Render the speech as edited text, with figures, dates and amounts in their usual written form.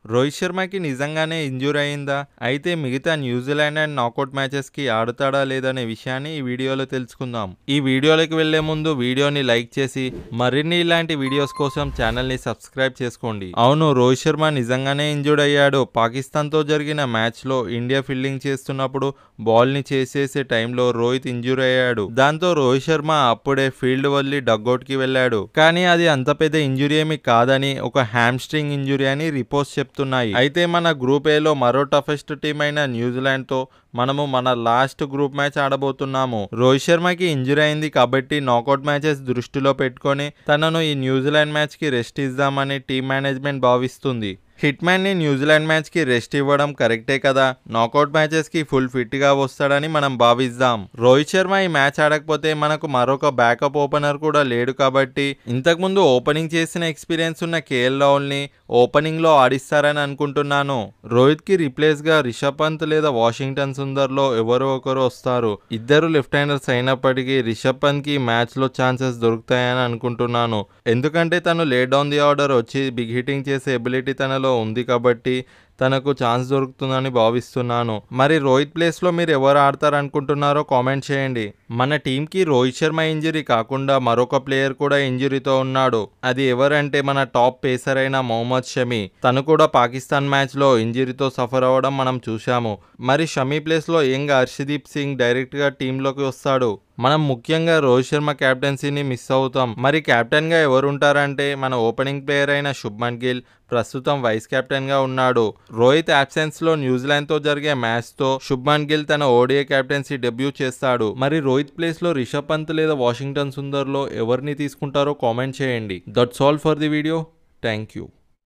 రోహిత్ శర్మకి నిజంగానే ఇంజూరీ అయిందా? అయితే మిగతా న్యూజిలాండ్ అండ్ నాకౌట్ మ్యాచెస్ కి ఆడుతాడా లేదనే విషయాన్ని ఈ వీడియోలో తెలుసుకుందాం. ఈ వీడియోలోకి వెళ్లే ముందు వీడియోని లైక్ చేసి మరిన్ని ఇలాంటి వీడియోస్ కోసం ఛానల్ ని సబ్స్క్రైబ్ చేసుకోండి. అవును, రోహిత్ శర్మ నిజంగానే ఇంజూర్డ్ అయ్యాడు. పాకిస్తాన్ తో జరిగిన మ్యాచ్ లో ఇండియా ఫీల్డింగ్ చేస్తున్నప్పుడు బాల్ ని చేసేసే టైంలో రోహిత్ ఇంజూర్ అయ్యాడు. దాంతో రోహిత్ శర్మ అప్పుడే ఫీల్డ్ వదిలి డగ్అవుట్ కి వెళ్ళాడు. కానీ అది అంత పెద్ద ఇంజురీ ఏమి కాదని, ఒక హ్యామ్స్ట్రింగ్ ఇంజురీ అని రిపోర్ట్స్ చెప్తున్నాయి. అయితే మన గ్రూప్ ఏ లో మరో టఫెస్ట్ టీం అయిన న్యూజిలాండ్ తో మనము మన లాస్ట్ గ్రూప్ మ్యాచ్ ఆడబోతున్నాము. రోహిత్ శర్మకి ఇంజురీ అయింది కాబట్టి నాకౌట్ మ్యాచెస్ దృష్టిలో పెట్టుకొని తనను ఈ న్యూజిలాండ్ మ్యాచ్ కి రెస్ట్ ఇద్దామని టీం మేనేజ్మెంట్ భావిస్తుంది. హిట్ మ్యాన్ ని న్యూజిలాండ్ మ్యాచ్ కి రెస్ట్ ఇవ్వడం కరెక్టే కదా. నాకౌట్ మ్యాచెస్ కి ఫుల్ ఫిట్ గా వస్తాడని మనం భావిద్దాం. రోహిత్ శర్మ ఈ మ్యాచ్ ఆడకపోతే మనకు మరొక బ్యాకప్ ఓపెనర్ కూడా లేడు కాబట్టి ఇంతకు ముందు ఓపెనింగ్ చేసిన ఎక్స్పీరియన్స్ ఉన్న కేఎల్ రాహుల్ ని ఓపెనింగ్ లో ఆడిస్తారని అనుకుంటున్నాను. రోహిత్ కి రిప్లేస్ గా రిషబ్ పంత్ లేదా వాషింగ్టన్ సుందర్ లో ఎవరో ఒకరు వస్తారు. ఇద్దరు లెఫ్ట్ హ్యాండర్స్ అయినప్పటికీ రిషబ్ పంత్ కి మ్యాచ్ లో ఛాన్సెస్ దొరుకుతాయని అనుకుంటున్నాను. ఎందుకంటే తను లేట్ డౌన్ ది ఆర్డర్ వచ్చి బిగ్ హిట్టింగ్ చేసే ఎబిలిటీ తనలో ఉంది కాబట్టి తనకు ఛాన్స్ దొరుకుతుందని భావిస్తున్నాను. మరి రోహిత్ ప్లేస్ లో మీరు ఎవరు ఆడతారనుకుంటున్నారో కామెంట్ చేయండి. మన టీం కి రోహిత్ శర్మ ఇంజరీ కాకుండా మరొక ప్లేయర్ కూడా ఇంజరీతో ఉన్నాడు. అది ఎవరంటే మన టాప్ పేసర్ అయిన మొహమ్మద్ షమి. తను కూడా పాకిస్తాన్ మ్యాచ్ లో ఇంజరీతో సఫర్ అవ్వడం మనం చూశాము. మరి షమి ప్లేస్ లో యంగ్ హర్షదీప్ సింగ్ డైరెక్ట్ గా టీంలోకి వస్తాడు. మనం ముఖ్యంగా రోహిత్ శర్మ క్యాప్టెన్సీని మిస్ అవుతాం. మరి కెప్టెన్ గా ఎవరు ఉంటారంటే మన ఓపెనింగ్ ప్లేయర్ అయిన శుభ్మన్ గిల్ ప్రస్తుతం వైస్ కెప్టెన్ గా ఉన్నాడు. రోహిత్ అబ్సెన్స్ లో న్యూజిలాండ్ తో జరిగే మ్యాచ్ తో శుభ్మన్ గిల్ తన ఓడిఐ కెప్టెన్సీ డెబ్యూ చేస్తాడు. మరి రోహిత్ ప్లేస్ లో రిషబ్ పంత్ లేదా వాషింగ్టన్ సుందర్ లో ఎవరిని తీసుకుంటారో కామెంట్ చేయండి. That's all for the video. Thank you.